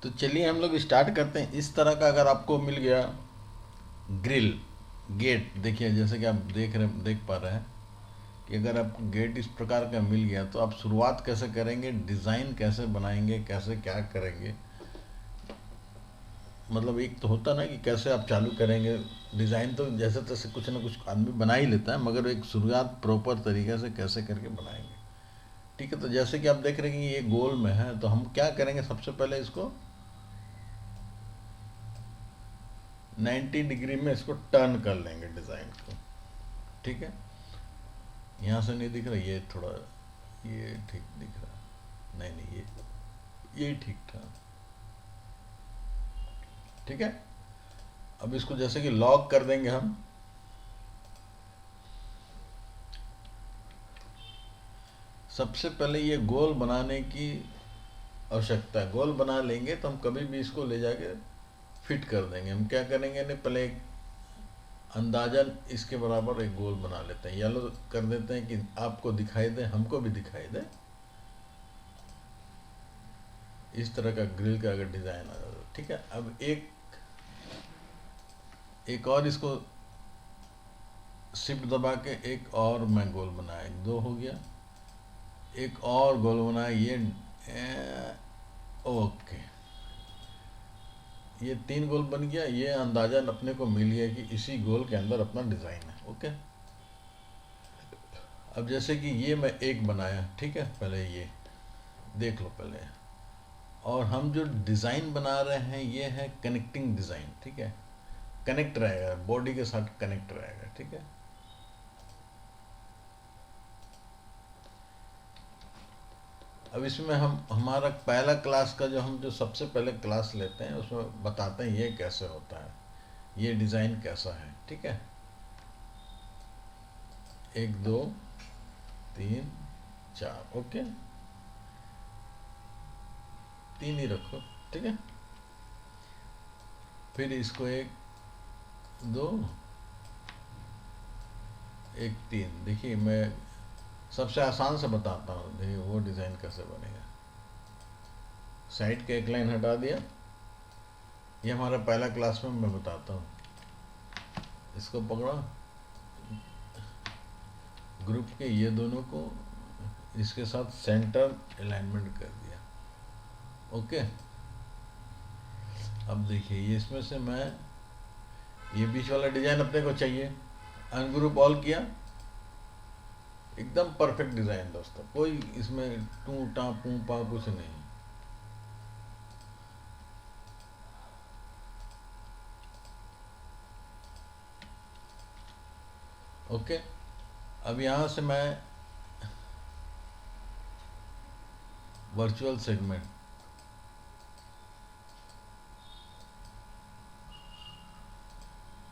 तो चलिए हम लोग स्टार्ट करते हैं। इस तरह का अगर आपको मिल गया ग्रिल गेट, देखिए जैसे कि आप देख पा रहे हैं कि अगर आपको गेट इस प्रकार का मिल गया तो आप शुरुआत कैसे करेंगे, डिज़ाइन कैसे बनाएंगे, कैसे क्या करेंगे। मतलब एक तो होता ना कि कैसे आप चालू करेंगे। डिज़ाइन तो जैसे तैसे कुछ ना कुछ आदमी बना ही लेता है, मगर एक शुरुआत प्रॉपर तरीके से कैसे करके बनाएंगे। ठीक है, तो जैसे कि आप देख रहे हैं कि ये गोल में है, तो हम क्या करेंगे, सबसे पहले इसको 90 डिग्री में इसको टर्न कर लेंगे डिज़ाइन को। ठीक है, यहाँ से नहीं दिख रहा, ये थोड़ा ये ठीक दिख रहा, नहीं नहीं ये ठीक था। ठीक है, अब इसको जैसे कि लॉक कर देंगे हम। सबसे पहले ये गोल बनाने की आवश्यकता है। गोल बना लेंगे तो हम कभी भी इसको ले जाके फिट कर देंगे। हम क्या करेंगे ना, पहले एक अंदाजन इसके बराबर एक गोल बना लेते हैं, येलो कर देते हैं कि आपको दिखाई दे, हमको भी दिखाई दे। इस तरह का ग्रिल का अगर डिज़ाइन आ जाता है। ठीक है, अब एक और इसको शिफ्ट दबा के एक और मैं गोल बनाया, दो हो गया। एक और गोल बनाया, ओके, ये 3 गोल बन गया। ये अंदाज़ा अपने को मिल गया कि इसी गोल के अंदर अपना डिज़ाइन है। ओके, अब जैसे कि ये मैं एक बनाया, ठीक है, पहले ये देख लो पहले। और हम जो डिज़ाइन बना रहे हैं ये है कनेक्टिंग डिज़ाइन। ठीक है, कनेक्ट रहेगा, बॉडी के साथ कनेक्ट रहेगा। ठीक है, अब इसमें हम हमारा पहला क्लास का जो सबसे पहले क्लास लेते हैं उसमें बताते हैं ये कैसे होता है, ये डिज़ाइन कैसा है। ठीक है, 1 2 3 4, ओके, 3 ही रखो। ठीक है, फिर इसको 1 2 1 3। देखिए मैं सबसे आसान से बताता हूँ, देखिए वो डिज़ाइन कैसे बनेगा। साइड का एक लाइन हटा दिया, ये हमारा पहला क्लास में मैं बताता हूँ। इसको पकड़ा, ग्रुप के ये दोनों को इसके साथ सेंटर अलाइनमेंट कर दिया। ओके, अब देखिए ये इसमें से मैं ये बीच वाला डिज़ाइन अपने को चाहिए, अनग्रुप ऑल किया, एकदम परफेक्ट डिज़ाइन दोस्तों, कोई इसमें टू टा पू पा कुछ नहीं। ओके, अब यहाँ से मैं वर्चुअल सेगमेंट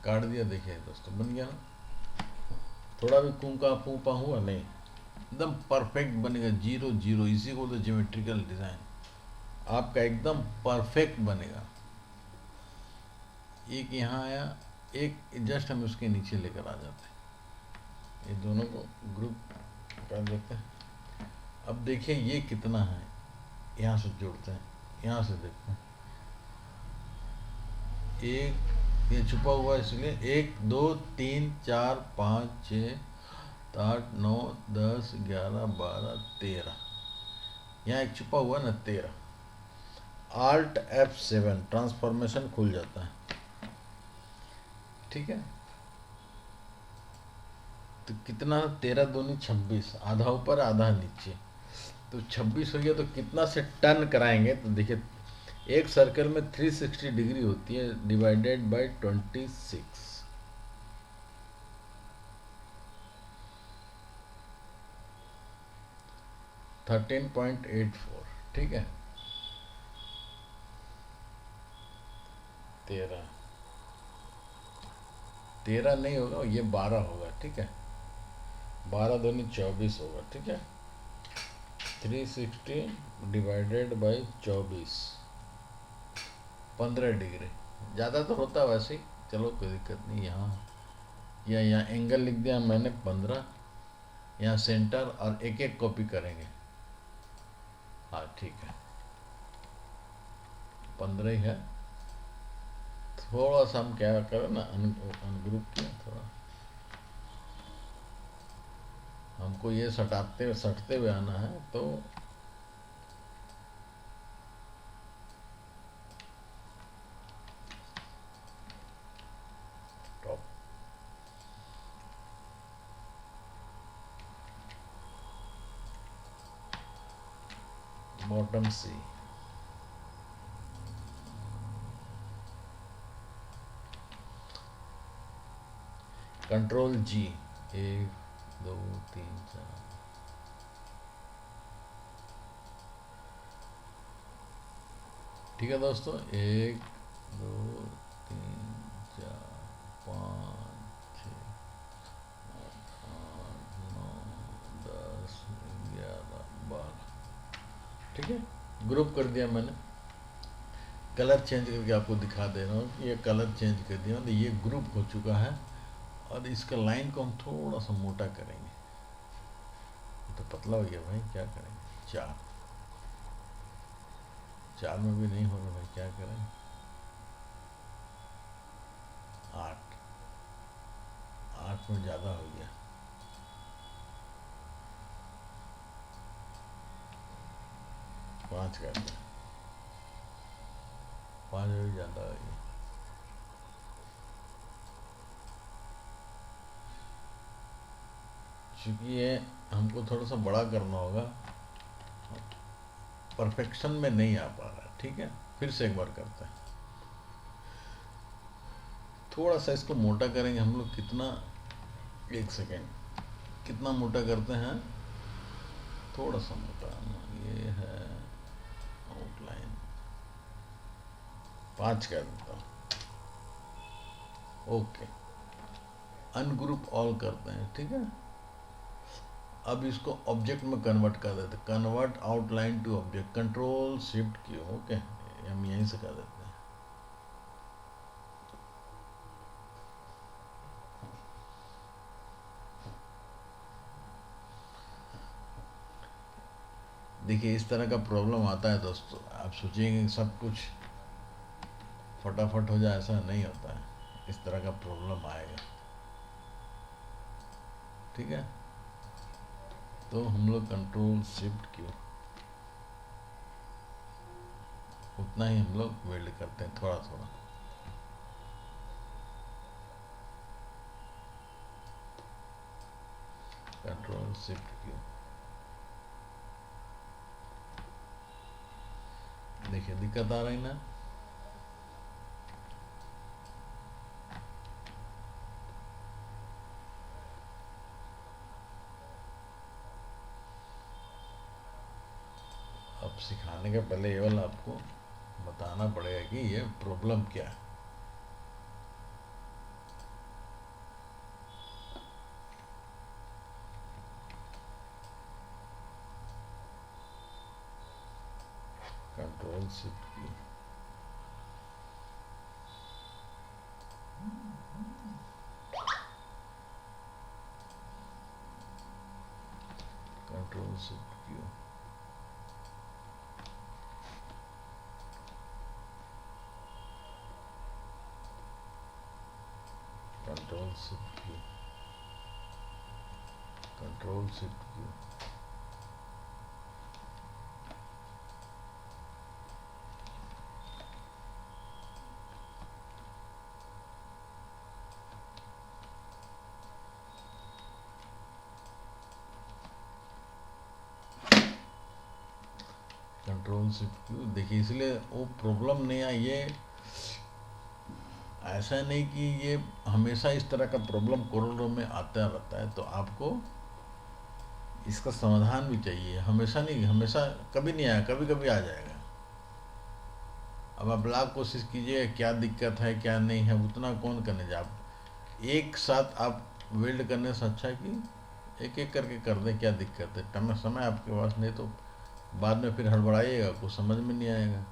काट दिया। देखिए दोस्तों बन गया ना, थोड़ा भी कूका पूपा हुआ नहीं, एकदम परफेक्ट बनेगा। 0 0, इसी को तो ज्योमेट्रिकल डिज़ाइन आपका एकदम परफेक्ट बनेगा। एक यहाँ आया, एक जस्ट हम उसके नीचे लेकर आ जाते हैं, ये दोनों को ग्रुप कर देते हैं। अब देखिए ये कितना है, यहाँ से जोड़ते हैं, यहाँ से देखते हैं। एक ये छुपा हुआ है इसलिए 1 2 3 4 5 6 8 9 10 11 12 13, यहाँ एक छुपा हुआ ना 13। Alt F7 ट्रांसफॉर्मेशन खुल जाता है। ठीक है, तो कितना, 13 दूनी 26, आधा ऊपर आधा नीचे, तो 26 हो गया। तो कितना से टर्न कराएंगे, तो देखिए एक सर्कल में 360 डिग्री होती है, डिवाइडेड बाय 26, 13.84। ठीक है, 13 13 नहीं होगा, ये 12 होगा। ठीक है, 12 दूनी 24 होगा। ठीक है, 360 डिवाइडेड बाई 24, 15 डिग्री। ज़्यादा तो होता वैसे ही, चलो कोई दिक्कत नहीं। यहाँ एंगल लिख दिया मैंने 15, यहाँ सेंटर, और एक एक कॉपी करेंगे। हाँ ठीक है, 15 ही है। थोड़ा सा हम क्या करें ना, अनग्रुप किया थोड़ा, हमको ये सटते हुए आना है। तो टॉप बॉटम सी, कंट्रोल जी, 1 2 3 4। ठीक है दोस्तों, 1 2 3 4 5 6 8 9 10 11 12। ठीक है, ग्रुप कर दिया मैंने। कलर चेंज करके आपको दिखा दे रहा हूँ, ये कलर चेंज कर दिया, मतलब ये ग्रुप हो चुका है। और इसका लाइन को हम थोड़ा सा मोटा करेंगे, तो पतला हो गया भाई, क्या करेंगे। 4 में भी नहीं हो रहा भाई, क्या करें। 8 में ज़्यादा हो गया। 5 कर दिया, 5 में भी ज़्यादा हो गया। चूँकि ये हमको थोड़ा सा बड़ा करना होगा, परफेक्शन में नहीं आ पा रहा है। ठीक है, फिर से एक बार करते हैं। थोड़ा सा इसको मोटा करेंगे हम लोग, कितना, 1 सेकेंड, कितना मोटा करते हैं। थोड़ा सा मोटा, ये है आउटलाइन, 5 कर देता हूँ। ओके, अनग्रुप ऑल करते हैं। ठीक है, अब इसको ऑब्जेक्ट में कन्वर्ट कर देते हैं, convert outline to object, control shift Q. Okay, हम यहीं से कर देते हैं। देखिए, इस तरह का प्रॉब्लम आता है दोस्तों। आप सोचेंगे सब कुछ फटाफट हो जाए, ऐसा नहीं होता है, इस तरह का प्रॉब्लम आएगा। ठीक है, तो हम लोग कंट्रोल शिफ्ट क्यू, उतना ही हम लोग वेल्ड करते हैं, थोड़ा थोड़ा। कंट्रोल शिफ्ट क्यू, देखिए दिक्कत आ रही ना। अब सिखाने के पहले ये वाला आपको बताना पड़ेगा कि ये प्रॉब्लम क्या है। Control shift Q, control shift Q, control shift Q, control shift Q. Control shift Q, देखिए इसलिए वो प्रॉब्लम नहीं आई। ये ऐसा नहीं कि ये हमेशा इस तरह का प्रॉब्लम करोड़ों में आता रहता है, तो आपको इसका समाधान भी चाहिए। हमेशा नहीं, हमेशा कभी नहीं आया, कभी कभी आ जाएगा। अब आप लाख कोशिश कीजिए, क्या दिक्कत है क्या नहीं है, उतना कौन करने जाए। आप एक साथ आप वेल्ड करने से अच्छा कि एक एक करके कर दें, क्या दिक्कत है। समय आपके पास नहीं तो बाद में फिर हड़बड़ाइएगा, कुछ समझ में नहीं आएगा।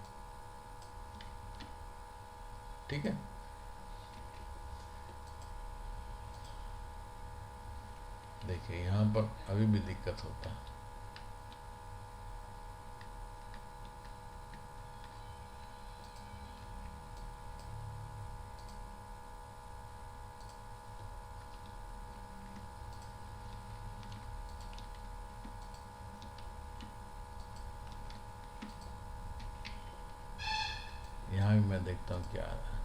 ठीक है, देखिए यहाँ पर अभी भी दिक्कत होता है। मैं देखता हूँ क्या है,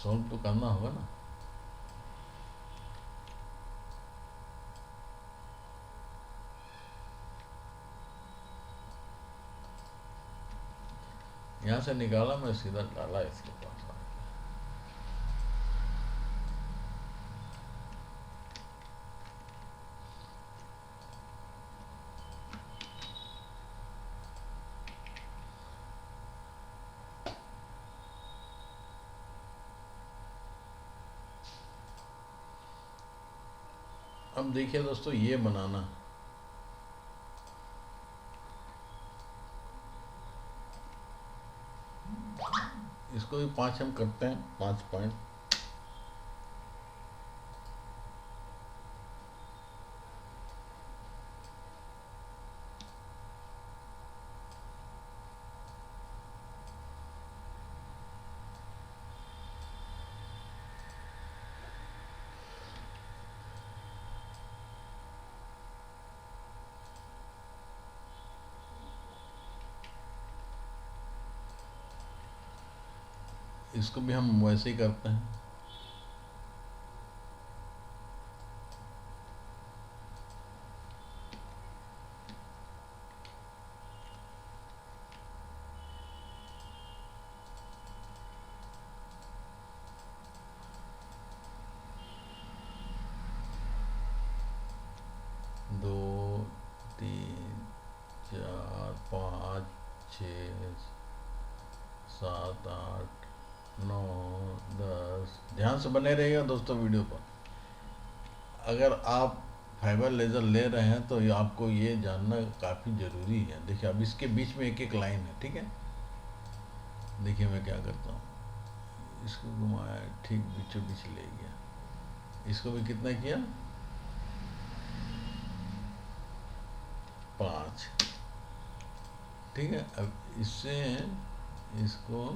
सॉल्व तो करना होगा ना। यहाँ से निकाला मैं, सीधा डाला इसके पास। अब देखिए दोस्तों, ये बनाना, इसको भी 5 हम करते हैं, 5 पॉइंट। इसको भी हम वैसे ही करते हैं। दो, तीन, 4, 5, 6, 7, 8, 9, 10। ध्यान से बने रहिएगा दोस्तों वीडियो पर। अगर आप फाइबर लेज़र ले रहे हैं तो आपको ये जानना काफ़ी ज़रूरी है। देखिए अब इसके बीच में एक एक लाइन है, ठीक है। देखिए मैं क्या करता हूँ, इसको घुमाया, ठीक बीचों बीच ले गया। इसको भी कितना किया, 5, ठीक है। अब इससे इसको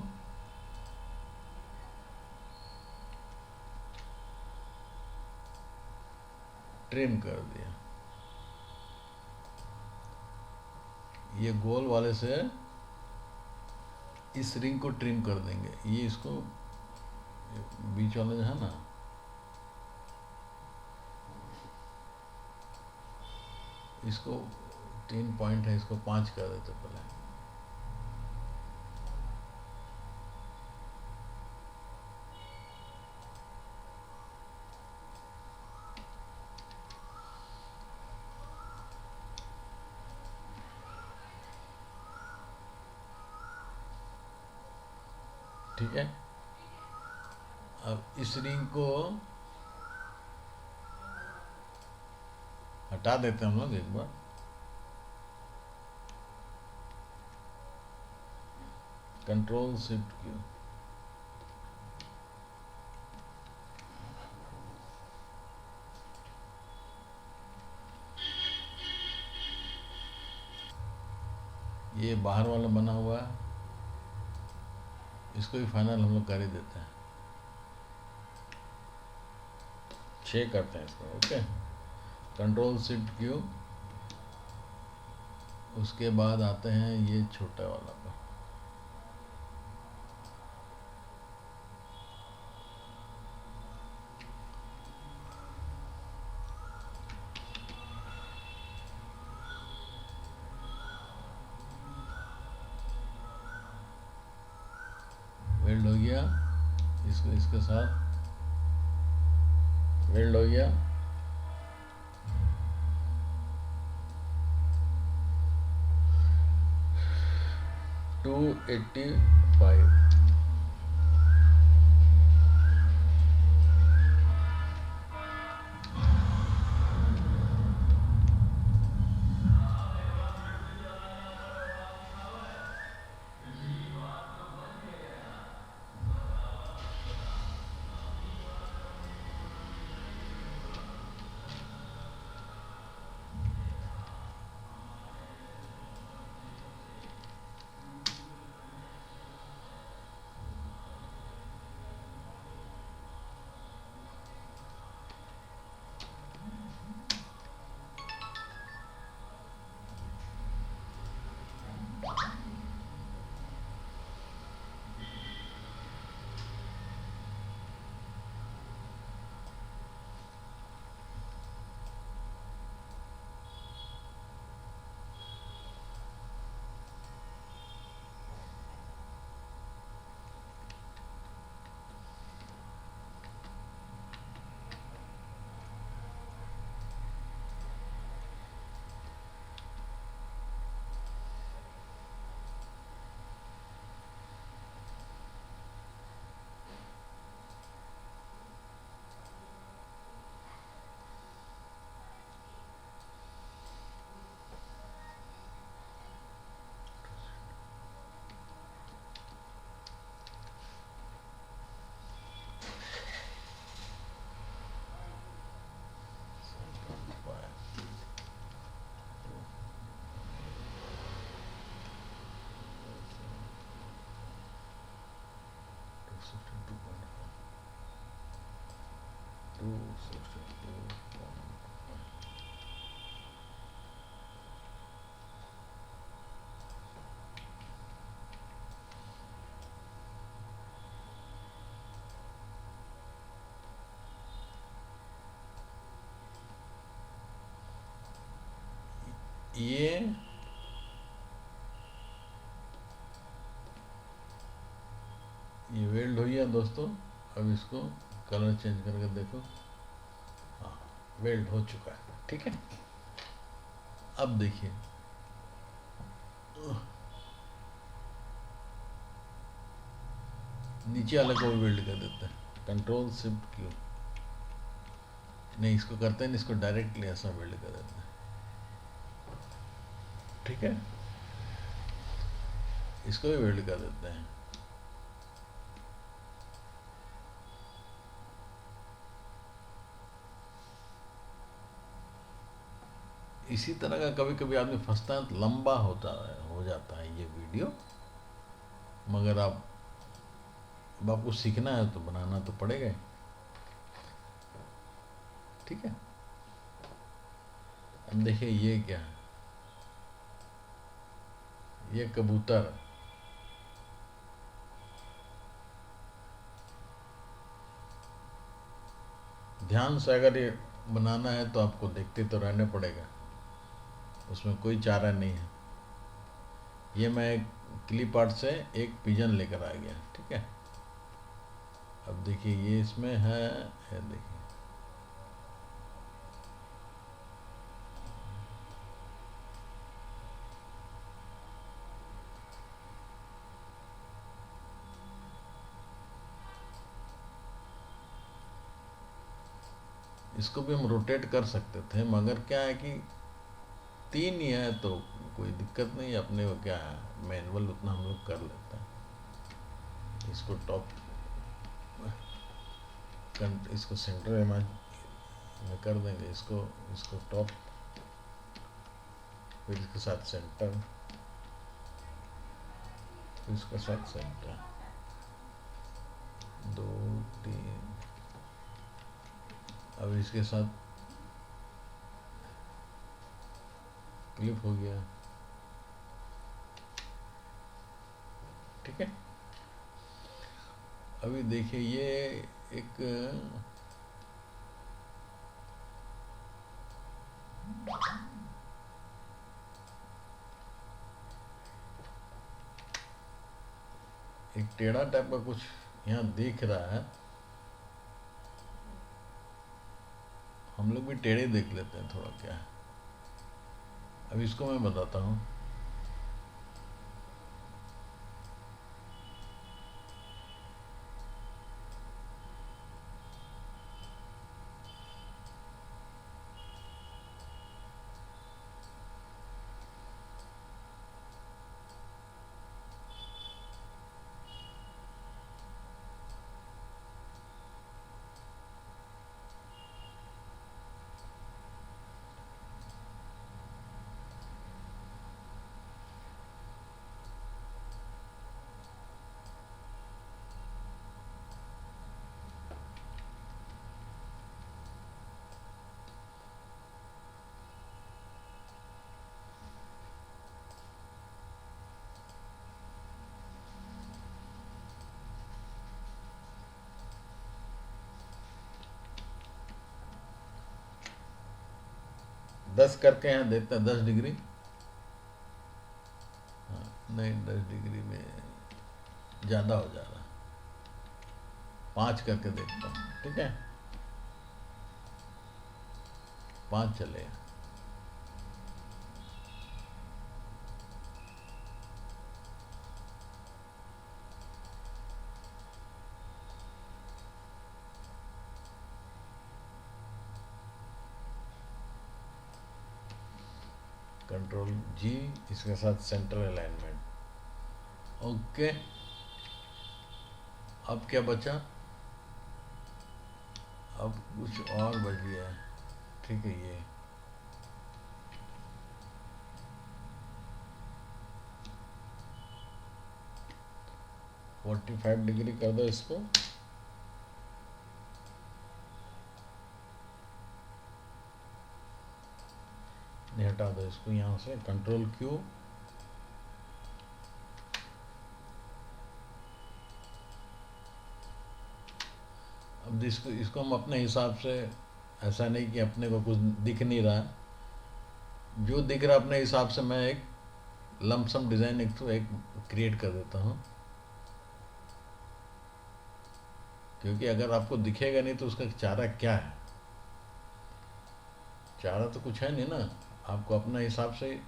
ट्रिम कर दिया। ये गोल वाले से इस रिंग को ट्रिम कर देंगे। ये इसको बीच वाला जो है ना, इसको 3 पॉइंट है, इसको 5 कर देते पहले। ठीक है। अब इस रिंग को हटा देते हैं हम लोग एक बार। कंट्रोल शिफ्ट क्यू, ये बाहर वाला बना हुआ है, इसको भी फाइनल हम लोग कर ही देते हैं। 6 करते हैं इसको, ओके। कंट्रोल शिफ्ट क्यू, उसके बाद आते हैं ये छोटा वाला का, वेल्ड हो गया। इसको इसके साथ वेल्ड हो गया। टू 85। ये वेल्ड हो गया दोस्तों। अब इसको कलर चेंज करके देखो, हाँ वेल्ड हो चुका है। ठीक है, अब देखिए नीचे वाले को भी वेल्ड कर देते हैं, कंट्रोल शिफ्ट क्यू, नहीं इसको करते हैं, इसको डायरेक्टली ऐसा वेल्ड कर देते हैं। ठीक है, इसको भी वेल्ड कर देते हैं। इसी तरह का कभी कभी आदमी फंसता है, तो लंबा होता है, हो जाता है ये वीडियो, मगर अब आपको सीखना है तो बनाना तो पड़ेगा। ठीक है, अब देखिए ये क्या है, ये कबूतर। ध्यान से अगर ये बनाना है तो आपको देखते तो रहने पड़ेगा, उसमें कोई चारा नहीं है। ये मैं एक क्लिप आर्ट से एक पिजन लेकर आ गया। ठीक है, अब देखिए ये इसमें है, ये देखिए इसको भी हम रोटेट कर सकते थे, मगर क्या है कि 3 ही है तो कोई दिक्कत नहीं, अपने को क्या है, मैनुअल उतना हम लोग कर लेते हैं। इसको टॉप, इसको सेंटर में कर देंगे, इसको इसको टॉप, फिर इसके साथ सेंटर, फिर इसके साथ सेंटर, 2 3, अब इसके साथ क्लिप हो गया। ठीक है, अभी देखिए ये एक टेढ़ा टाइप का कुछ यहाँ दिख रहा है, हम लोग भी टेढ़े देख लेते हैं थोड़ा क्या है। अब इसको मैं बताता हूँ, दस करके यहाँ देखते हैं, 10 डिग्री, हाँ नहीं 10 डिग्री में ज़्यादा हो जा रहा है, 5 करके देखता हूँ। ठीक है, 5 चलेगा। कंट्रोल जी, इसके साथ सेंटर अलाइनमेंट। ओके, अब क्या बचा, अब कुछ और बच गया है। ठीक है, ये 45 डिग्री कर दो इसको, हटा दो इसको यहाँ से, कंट्रोल क्यू। अब इसको हम अपने हिसाब से, ऐसा नहीं कि अपने को कुछ दिख नहीं रहा है, जो दिख रहा है अपने हिसाब से मैं एक लमसम डिज़ाइन एक क्रिएट कर देता हूँ, क्योंकि अगर आपको दिखेगा नहीं तो उसका चारा क्या है? चारा तो कुछ है नहीं ना, आपको अपने हिसाब से।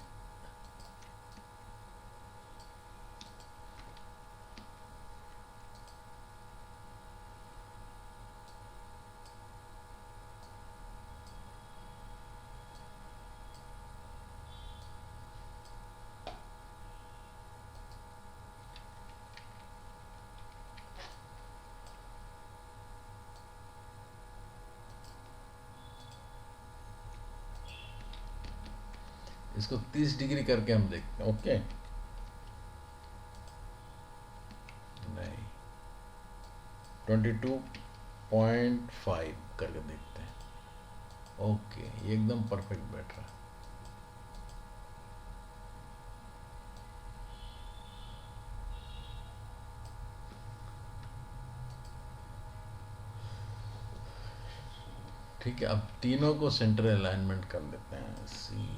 इसको 30 डिग्री करके हम देखते हैं। ओके, नहीं 22.5 करके देखते हैं। ओके, ये एकदम परफेक्ट बैठ रहा है। ठीक है, अब तीनों को सेंटर अलाइनमेंट कर लेते हैं। सी,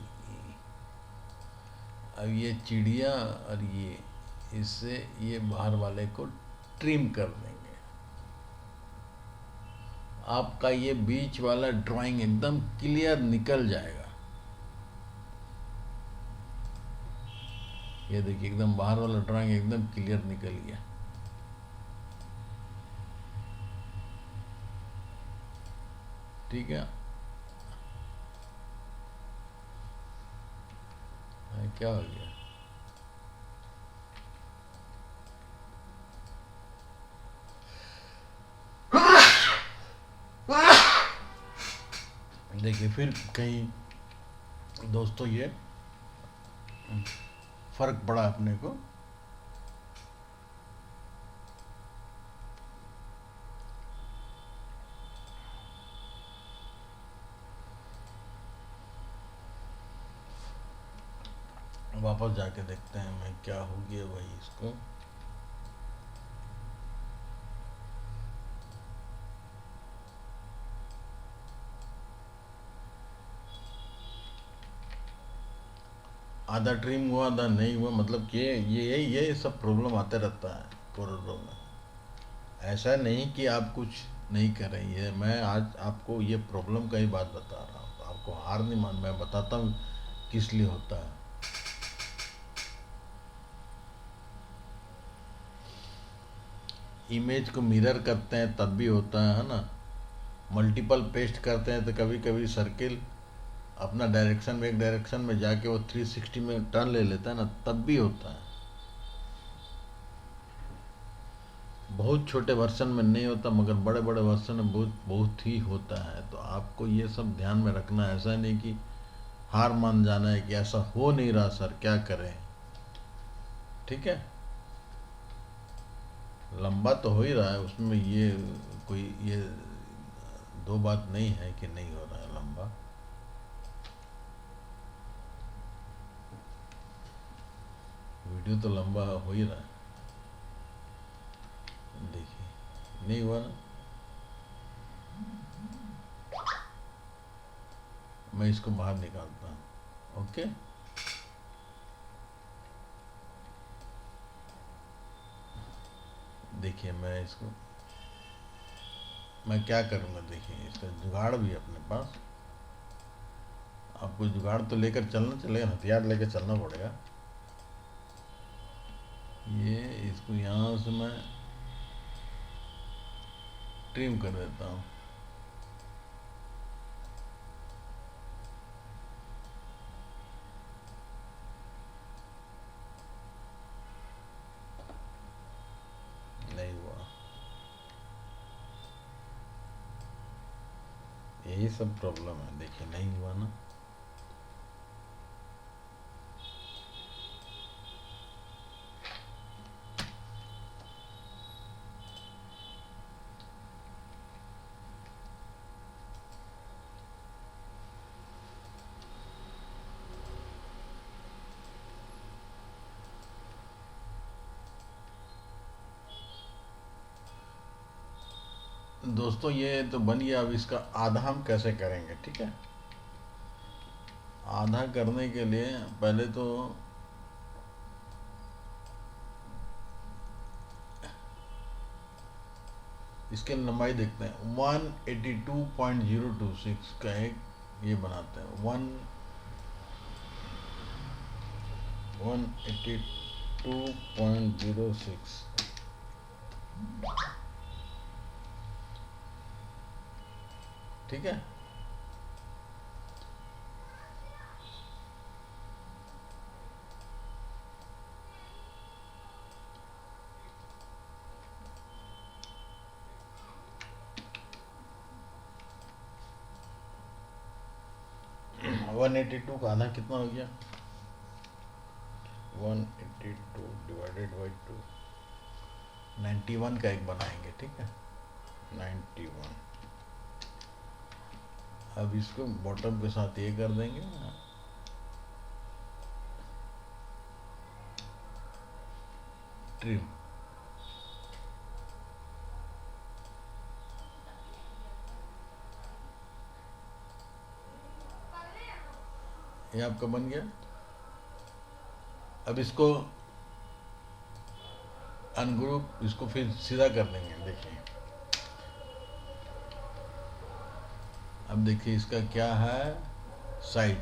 अब ये चिड़िया और ये, इससे ये बाहर वाले को ट्रिम कर देंगे। आपका ये बीच वाला ड्राइंग एकदम क्लियर निकल जाएगा। ये देखिए, एकदम बाहर वाला ड्राइंग एकदम क्लियर निकल गया। ठीक है, क्या हो गया? देखिए, फिर कहीं दोस्तों ये फर्क पड़ा अपने को। वापस जाके देखते हैं मैं क्या हो गया भाई इसको। आधा ट्रिम हुआ, आधा नहीं हुआ, मतलब कि ये सब प्रॉब्लम आते रहता है कोरोडो में। ऐसा नहीं कि आप कुछ नहीं कर रही है, मैं आज आपको ये प्रॉब्लम का ही बात बता रहा हूँ, आपको हार नहीं मान, मैं बताता हूँ किस लिए होता है। इमेज को मिरर करते हैं तब भी होता है ना। मल्टीपल पेस्ट करते हैं तो कभी कभी सर्किल अपना डायरेक्शन में, एक डायरेक्शन में जाके वो 360 में टर्न ले लेता है ना, तब भी होता है। बहुत छोटे वर्जन में नहीं होता, मगर बड़े बड़े वर्जन में बहुत बहुत ही होता है। तो आपको ये सब ध्यान में रखना है, ऐसा नहीं कि हार मान जाना है कि ऐसा हो नहीं रहा सर, क्या करें। ठीक है, लंबा तो हो ही रहा है, उसमें ये कोई ये दो बात नहीं है कि नहीं हो रहा है लंबा। वीडियो तो लंबा हो ही रहा है। देखिए, नहीं हुआ ना। मैं इसको बाहर निकालता हूँ। ओके, देखिए मैं क्या करूँगा। देखिए, इसका जुगाड़ भी है अपने पास। आपको जुगाड़ तो लेकर चलना चलेगा, हथियार लेकर चलना पड़ेगा। ये इसको यहाँ से मैं ट्रिम कर देता हूँ। नहीं हुआ, यही सब प्रॉब्लम है। देखिए, नहीं हुआ ना। दोस्तों ये तो बन गया, अब इसका आधा हम कैसे करेंगे, ठीक है। आधा करने के लिए पहले तो इसके लंबाई देखते हैं, 182.026 का एक ये बनाते हैं, 182.06, ठीक है। वन एटी टू का आधा कितना हो गया, 182 डिवाइडेड बाई 2, 91 का एक बनाएंगे, ठीक है, 91। अब इसको बॉटम के साथ ये कर देंगे, ट्रिम। ये आपका बन गया। अब इसको अनग्रुप, इसको फिर सीधा कर देंगे, देखिए। अब देखिए इसका क्या है साइज,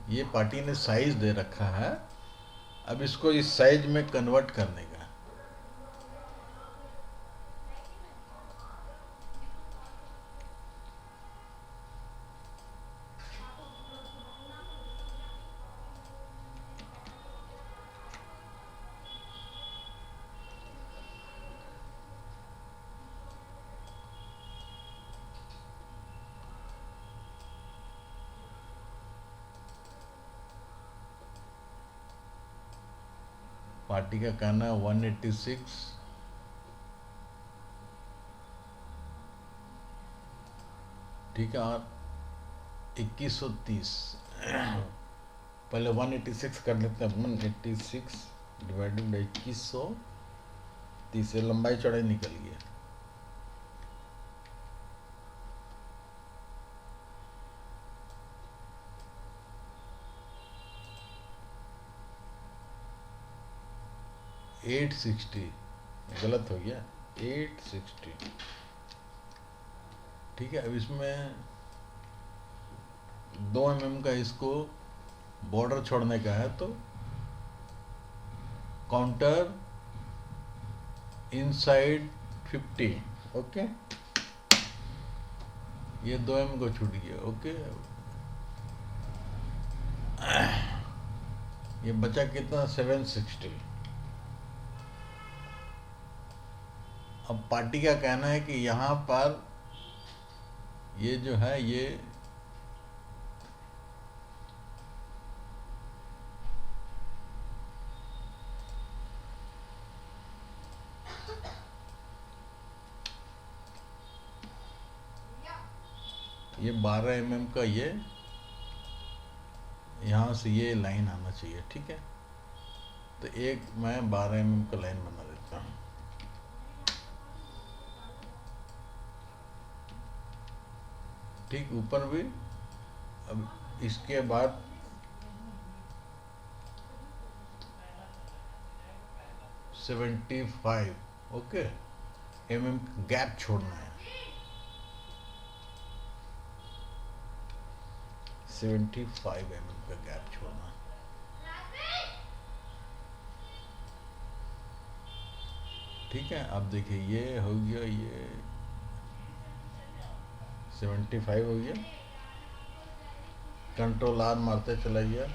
ये पार्टी ने साइज दे रखा है। अब इसको इस साइज में कन्वर्ट करने का, पार्टी का कहना है 186, ठीक है, और 2130, पहले 186 कर लेते हैं, 186 डिवाइडेड बाई 2130 से लंबाई चौड़ाई निकल गया। एट 60, गलत हो गया, 860, ठीक है। अब इसमें 2 mm का इसको बॉर्डर छोड़ने का है, तो काउंटर इनसाइड 50, ओके। ये 2 mm को छूट गया, ओके। ये बचा कितना, 760। अब पार्टी का कहना है कि यहाँ पर ये जो है ये 12 mm का, ये यहाँ से ये लाइन आना चाहिए, ठीक है। तो एक मैं 12 mm का लाइन बना देता हूँ, ठीक, ऊपर भी। अब इसके बाद सेवेंटी 75, ओके, mm गैप छोड़ना है, 75 mm का गैप छोड़ना, ठीक है। अब देखिए ये हो गया, ये 75 हो गया, कंट्रोल आर मारते चलाइए।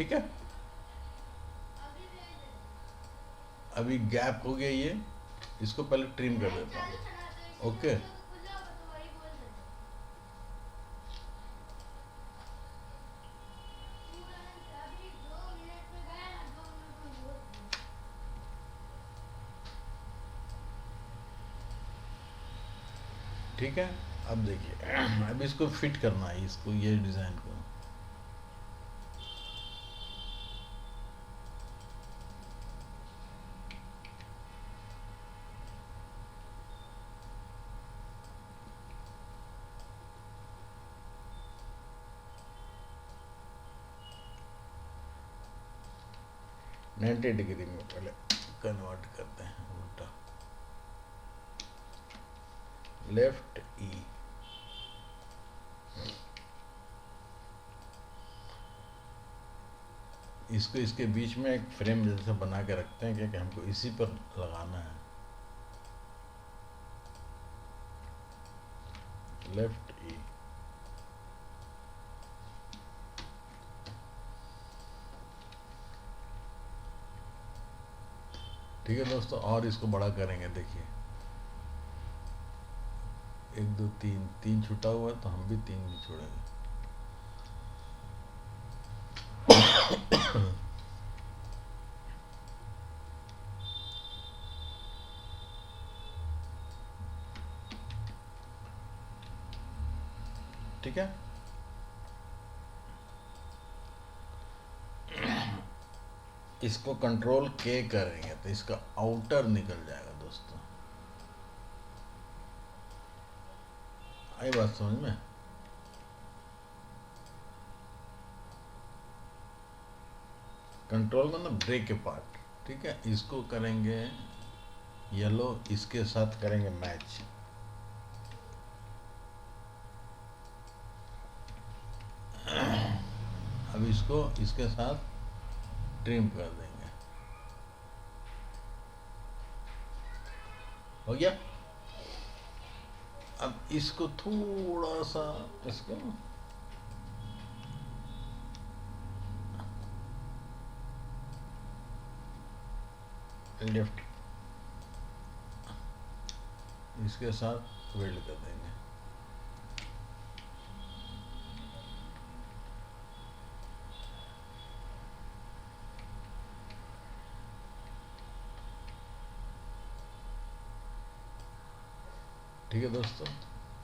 ठीक है, अभी गैप हो गया ये, इसको पहले ट्रिम कर देता हूँ। ओके, ठीक है। अब देखिए अब इसको फिट करना है, इसको ये डिज़ाइन को। नाइन्टी डिग्री में पहले कन्वर्ट करते हैं, उल्टा लेफ्ट ई। इसको इसके बीच में एक फ्रेम जैसा बना के रखते हैं, क्योंकि हमको इसी पर लगाना है। लेफ्ट ई, ठीक है दोस्तों। और इसको बड़ा करेंगे, देखिए 1 2 3, 3 छूटा हुआ है तो हम भी 3 भी छोड़ेंगे। ठीक है, इसको कंट्रोल के करेंगे तो इसका आउटर निकल जाएगा दोस्तों। आई बात समझ में? कंट्रोल मतलब ब्रेक के पार्ट, ठीक है। इसको करेंगे येलो, इसके साथ करेंगे मैच। अब इसको इसके साथ ट्रिम कर देंगे, हो गया। अब इसको थोड़ा सा इसको लेफ्ट इसके साथ वेल्ड कर देंगे। ठीक है दोस्तों,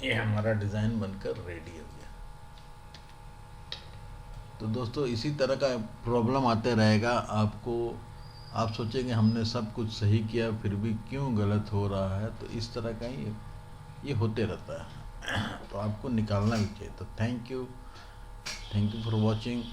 ये हमारा डिज़ाइन बनकर रेडी हो गया। तो दोस्तों इसी तरह का प्रॉब्लम आते रहेगा आपको। आप सोचेंगे हमने सब कुछ सही किया फिर भी क्यों गलत हो रहा है, तो इस तरह का ही ये होते रहता है। तो आपको निकालना भी चाहिए। तो थैंक यू फॉर वॉचिंग।